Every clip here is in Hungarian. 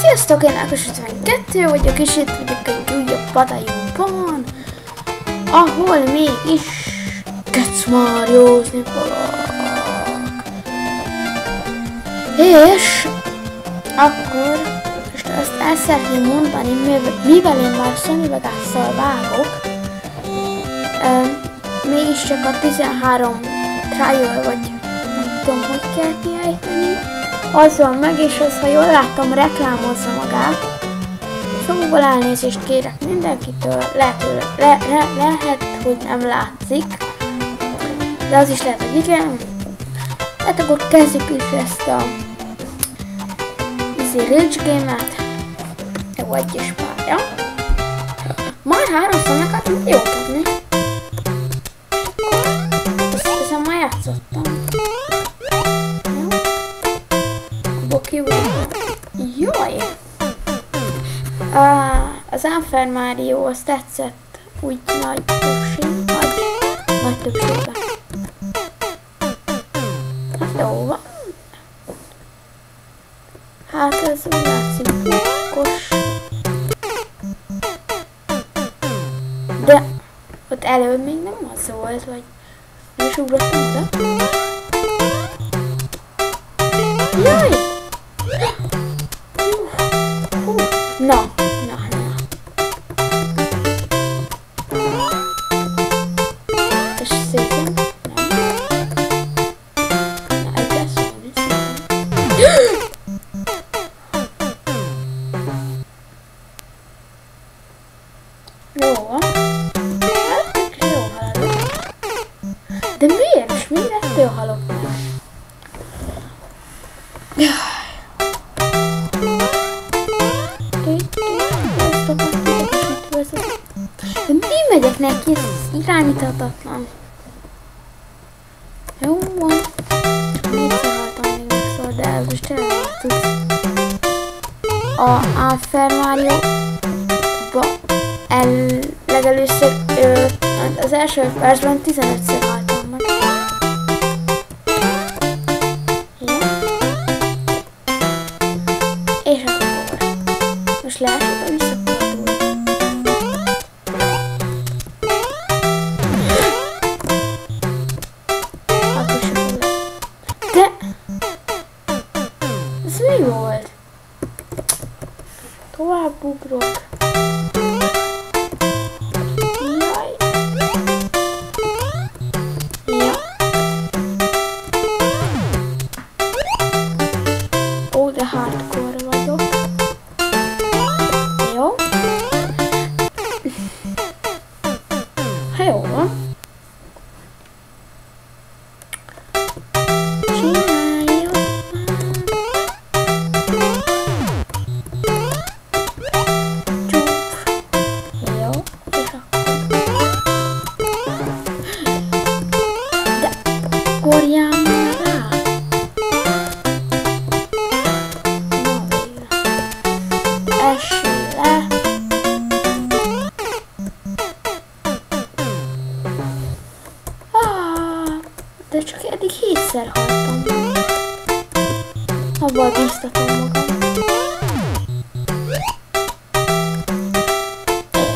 Sziasztok, én Ákos 52 vagyok, és itt vagyok egy újabb patajunkban, ahol mégis kecmárjózni fogok. És akkor most azt el szeretném mondani, mivel én már szemüvegásszal vágok, mégiscsak a 13 trial, vagy nem tudom, hogy kell kiejteni, az van meg, és az, ha jól láttam, reklámozza magát. Szóval elnézést kérek mindenkitől, lehet, hogy nem látszik, de az is lehet, hogy igen. Hát akkor kezdjük is ezt a Rage Game-et. Jó, egyes pálya. Már 3-szor megkaptam, jó tudni. Ezen már játszottam. Jaj! Az Unfair Mario, az tetszett úgy nagy többségben. Hát jó van. Hát ez úgy látszik okos. De ott előbb még nem az volt, vagy nem is ugrottam oda. Jaj! Na. És szépen. Na, ez lesz valami szépen. Jó van. Hát, jó haladok. De miért? És mindettől halok meg? De mi megyek neki? Ez irányíthatatlan. Jó van. Négyszer haltam még megszól, de ez most elváltuk. A Unfair Mario-ba legelőször az első percben 15-szer haltam meg. Ja. És akkor most lássuk a visszafordul. Akkor sem fog le. De ez mi volt? Tovább ugrok. Jaj. Ja. Ó, de hardcore vagyok. Jó. Ha jó van. Csináljuk Csúf. Jó. És akkor. De korjál már rá. Na végre. Essél le. De csak eddig 7-szer haltam. Abban bíztatom magam.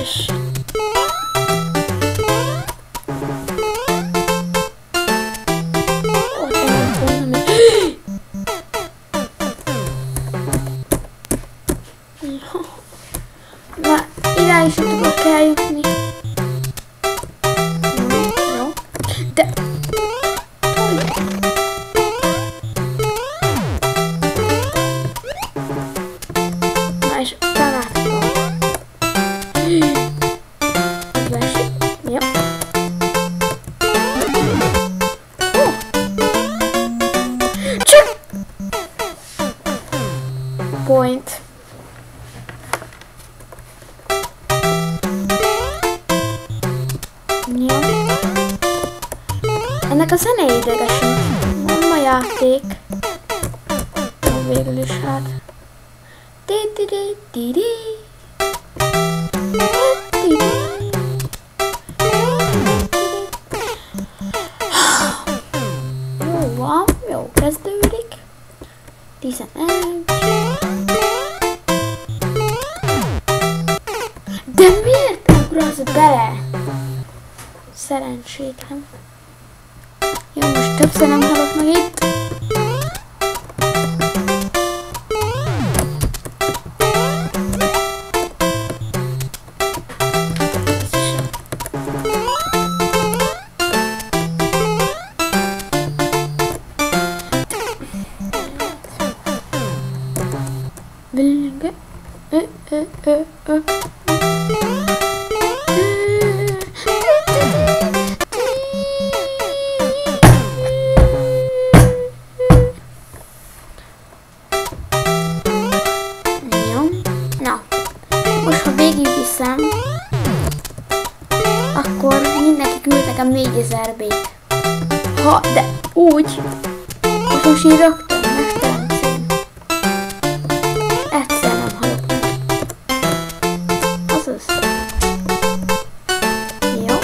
És... Ott nem volna még... Na, ide is tudok eljutni. Jó. De... Na és találtam. Vesik. Ja. Csak! Point. Ja. Ennek a zene idegesít. Nem a játék. Végül is hát. Jó van, jó kezdődik. 11. bele! Szerencsétlen. Jó, most többször nem halok meg itt. Akkor mindenki küld nekem 4000 B-t. Ha, de úgy, most így rögtön megteremszém. És egyszer nem halok meg. Az össze. Jó.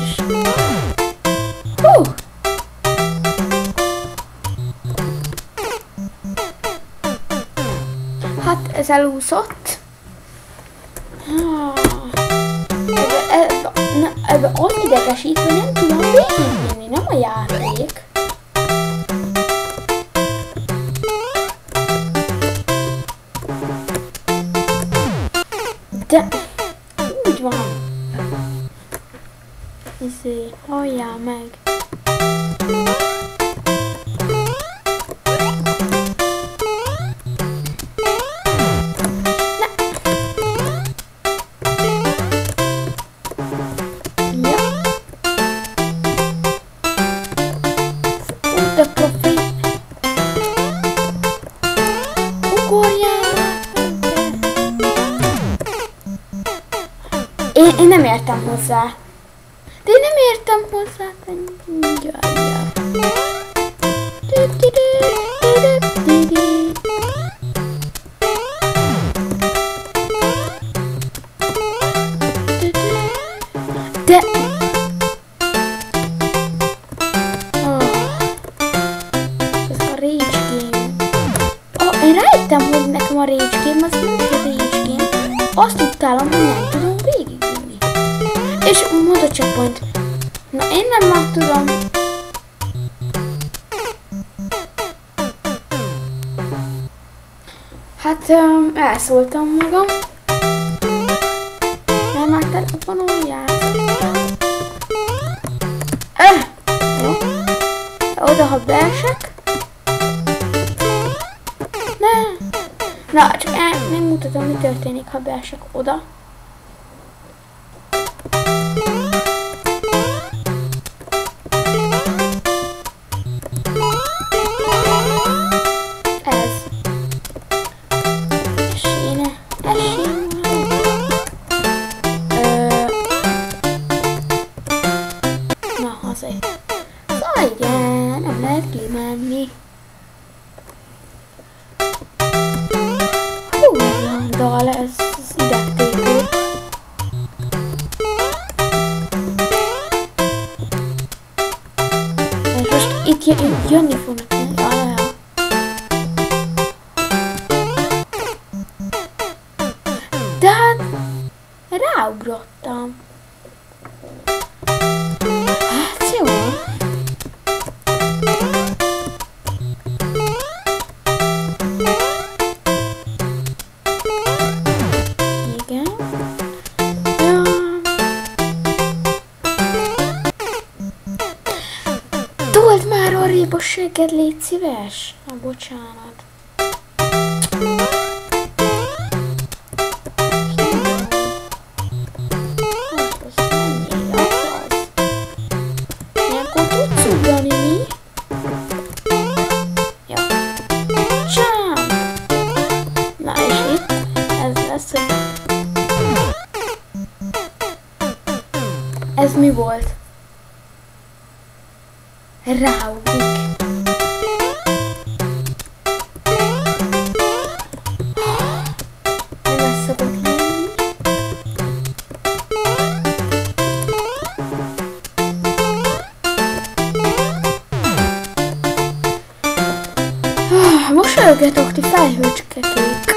És... hú! Hát ez elúszott. Ebben az idegesít, hogy nem tudom végigvinni, nem a játék. De úgy van. Izé, halljál meg. Én nem értem hozzá. De én nem értem hozzá. De... ez a Rage Game. Én rájöttem, hogy nekem a Rage Game az nem a Rage Game. Azt tudtálom, hogy nem tudom végigvinni. És mod a checkpoint. Na én nem már tudom. Hát elszóltam magam. Nem már telefonon játszottam. Jó. Oda, ha beesek. Nem. Na, csak nem mutatom, mi történik, ha beesek oda. Ez. Eséne. Na, azért. Szóval igen, nem lehet kimenni. Dal, ez idegtépő. És most itt jönni fognak. De hát ráugrottam. Hát jó. Told már arrébb a segged, légy szíves! Na, bocsánat. Ilyenkor tudsz ugrani, mi? Jó. Csám! Na, és itt ez lesz, hogy... ez mi volt? Ráugrik. Nem szokott lenni. Mosolyogjatok ti felhőcskekék.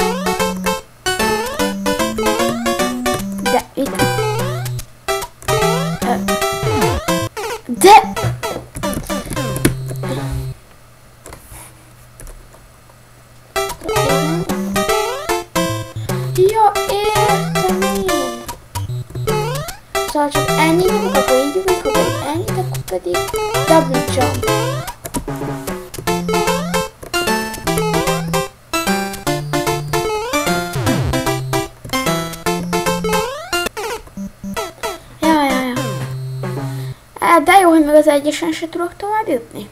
pedig double jump. De jó, hogy meg az egyesen se tudok tovább jutni.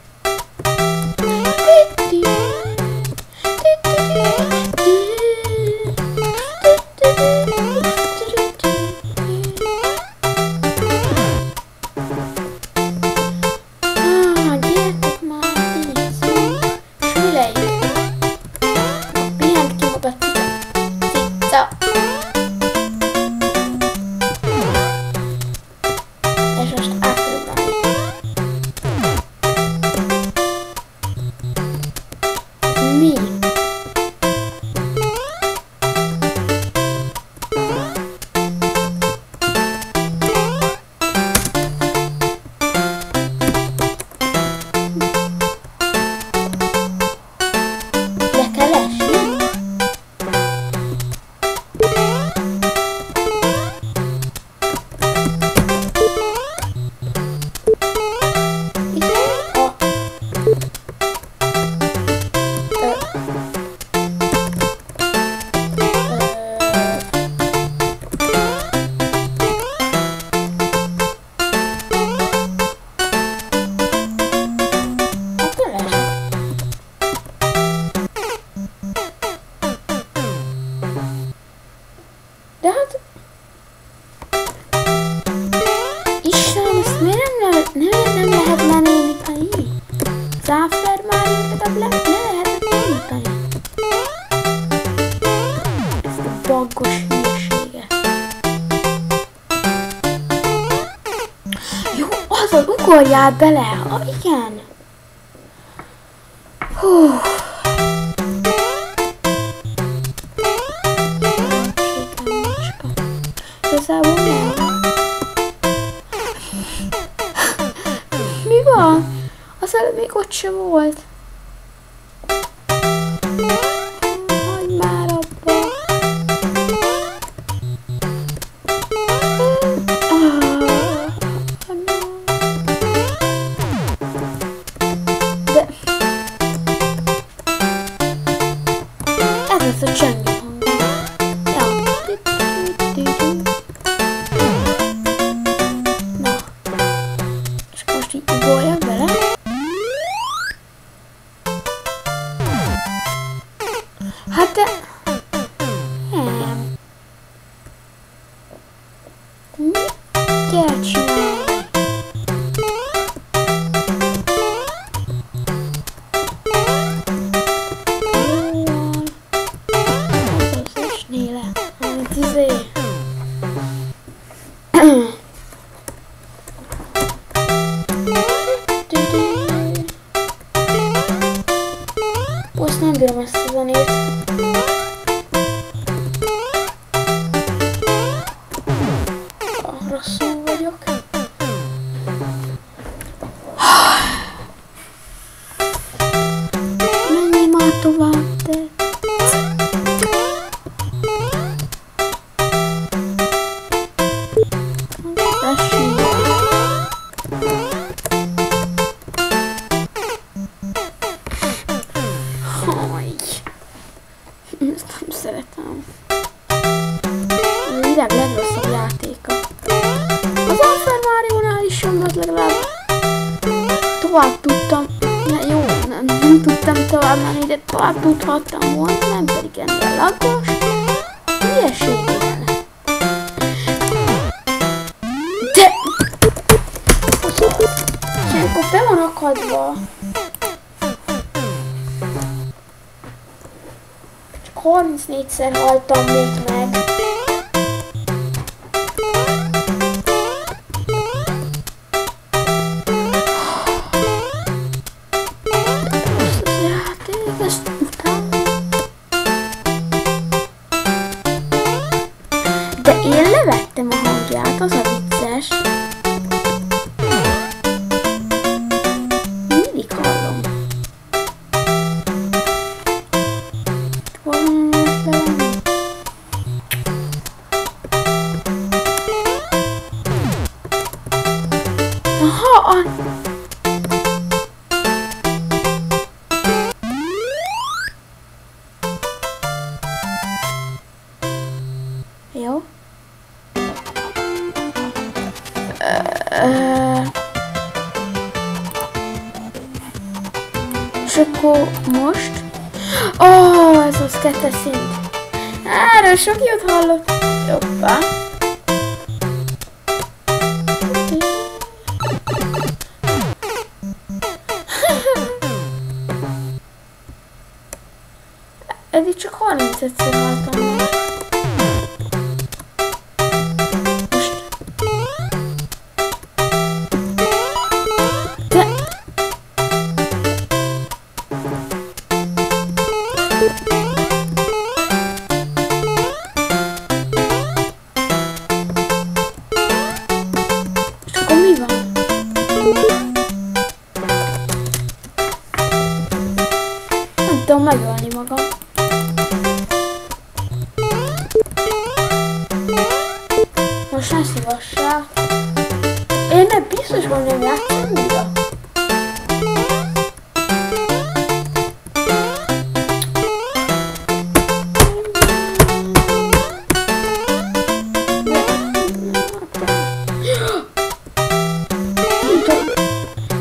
Gyertek már itt! És mi lejjük? Pihent ki maga cica! És most átadom. Mi? Le kell esni? De hát... Istenem, ezt miért nem lehet lenémítani? Super Mario legalább le lehetett némítani. Ezt a baggos hülyeséget. Jó, azon ugorjál bele! Igen! Hú! Igazából nem. Mi van? Az előbb még ott sem volt. Hagyd már abba. De... ez az a csengő hang. Ja. Na. És most így ugoljak bele. Hát de... nem. Mit kell csinálni? Az esné le. Hát izé... Most nem bírom ezt a zenét. Rosszul vagyok. Menjél már tovább, te. Essél. Ezt nem szeretem. A világ legrosszabb játéka. Az Super Mario-nál is jobb volt, legalább tovább tudtam. Jó, nem tudtam tovább menni, de tovább tudhattam volna, nem pedig ennél laggos. Hülyeség ilyen. De... és akkor be van akadva. 34-szer haltam még meg. Ezt az játék, ezt utálom. De én levettem a hangját, az a vicces. Mindig hallom. Aha! most. Ó, ez az 2-es szint. Erről sok jót hallott. Jobbá. Eddig csak 35-ször haltam. Tudom megölni magam. Most ne szívassál. Én nem biztos, hogy nem játszom újra.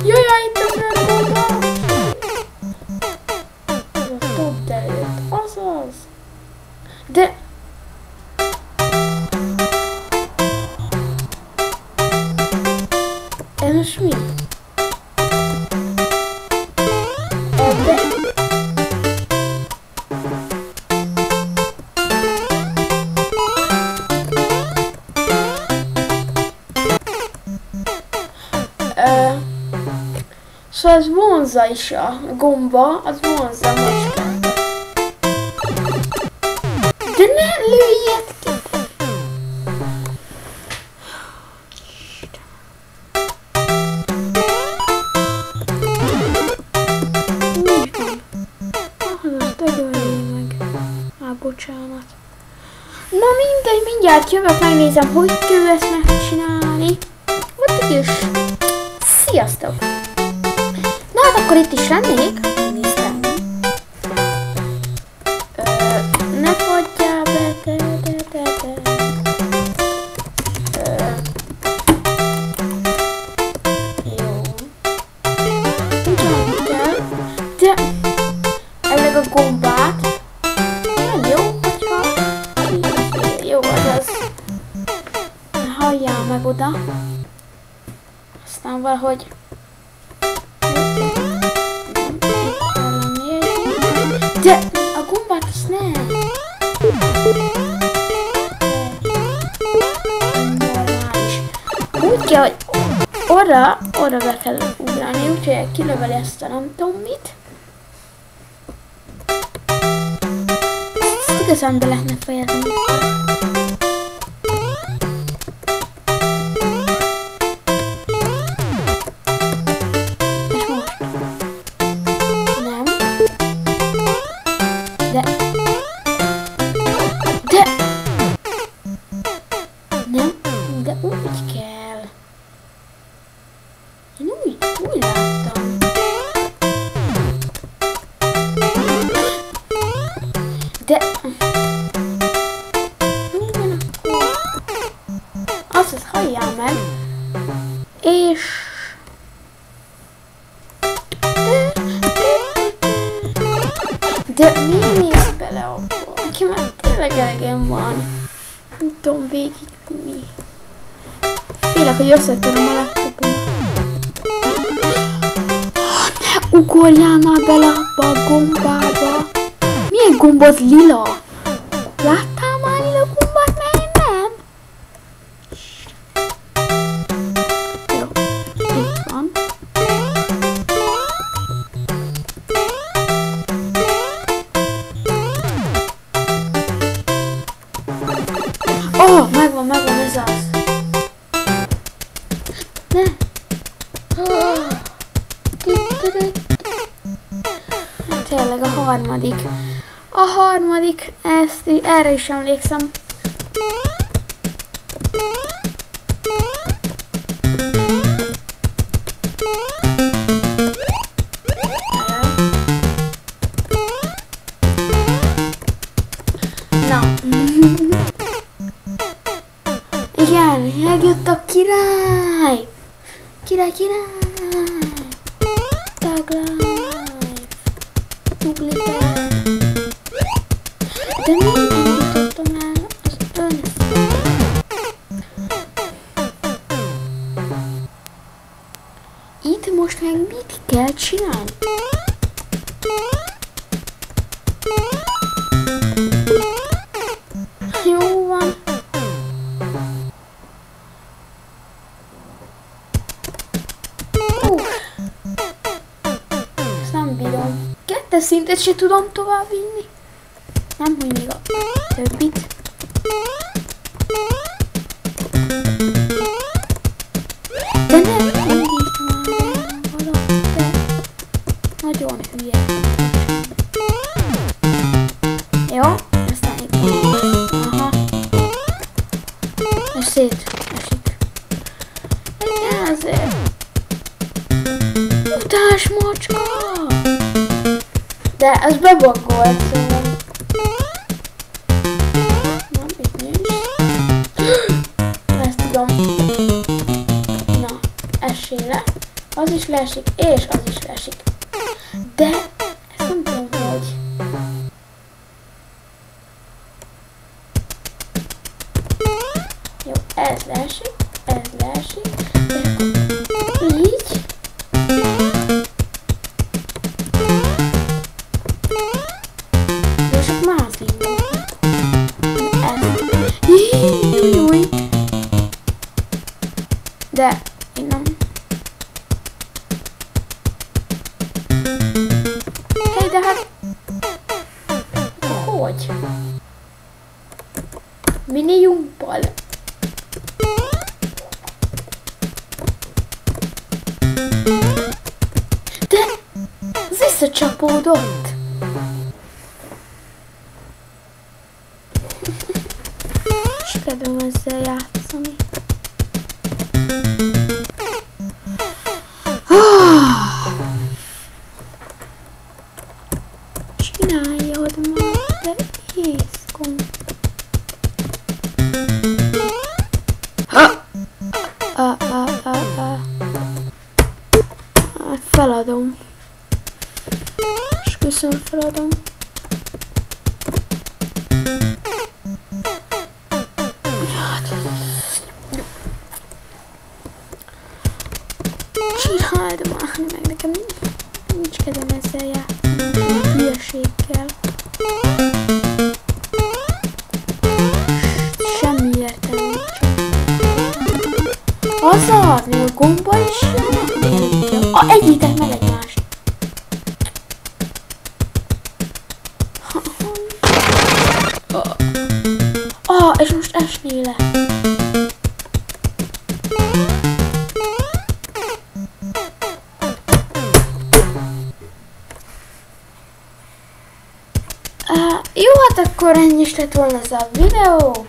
Jajjaj, itt a fröldgóba! Azaz! De... Ez most mi? Ebbe... Szóval ez vonzza is a gomba, az vonzza a macskát. De ne lőjjed ki! Úgy van. Az dögöljél meg. Bocsánat. Na mindegy, mindjárt jövök, megnézem, hogy kell ezt megcsinálni. Ott is. Sziasztok! Na hát akkor itt is lennék. Néztem. Ne fogyjál be, te. Jó. Ugyan kell. De ennek a gombát. Nem jó, hogyha... Jó, azaz. Halljál meg oda. Aztán valahogy... De a gombát azt nem. Normális. Úgy kell, hogy orra be kell ugrálni, úgyhogy kilöveli ezt a nem tudom mit. Ezt igazán be lehetne fejezni. De úgy kell. Én úgy láttam. De... Minden akkor... Azt halljál meg. És... De mi mész bele abba? Neki már tényleg elegem van. Nem tudom végig mi. Félek, hogy összetöröm a laptopom. Ne ugorjál már bele abba a gombába. Milyen gomba az lila? Láttál már lila gombát? Mert én nem. Jó, itt van. Ó, megvan, ez az. Ne! Tényleg a harmadik. A harmadik, erre is emlékszem. Na. Igen, megjött a király! Király! Tag life! De miért nem jutottam el az Itt most meg mit kell csinálni? Jó van. Ezt nem bírom. Kettes szintet se tudom tovább vinni. Nem, hogy még a többit. De nem, mindig már valami, de nagyon hülye. Jó, aztán itt van. Aha. És szétesik. Igen, azért. Utás macska! De ez bebaggolt, szóval. Nem, itt nincs. Ezt tudom. Na, essél le. Az is leesik, és az is leesik. De ezt nem tudom, hogy. Jó, ez leesik, de akkor így. És akkor mászni volt. Jújjúj. De én nem. Hé, de hát. Hogy? Mini jumpal. De visszacsapódott. És kedvem ezzel játszani. Csináljad már, de észkom. Feladom. És köszönöm, feladom. Csináld már, meg nekem nincs kedvem ezzel játszani, a hülyeséggel. Semmi értelme nincs. Azzal, még a gomba is jön. Egyítek meg egymást. És most esnél le. Jó, hát akkor ennyi is lett volna ez a videó.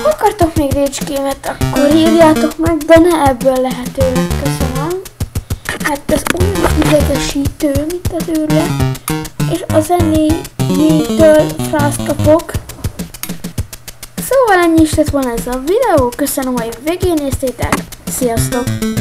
Ha akartok még Rage Game-et, akkor írjátok meg, de ne ebből lehetőleg, köszönöm. Hát ez olyan idegesítő, mint az őrület. És a zenéjétől frászt kapok. Szóval ennyi is lett volna ez a videó. Köszönöm, hogy végignéztétek. Sziasztok!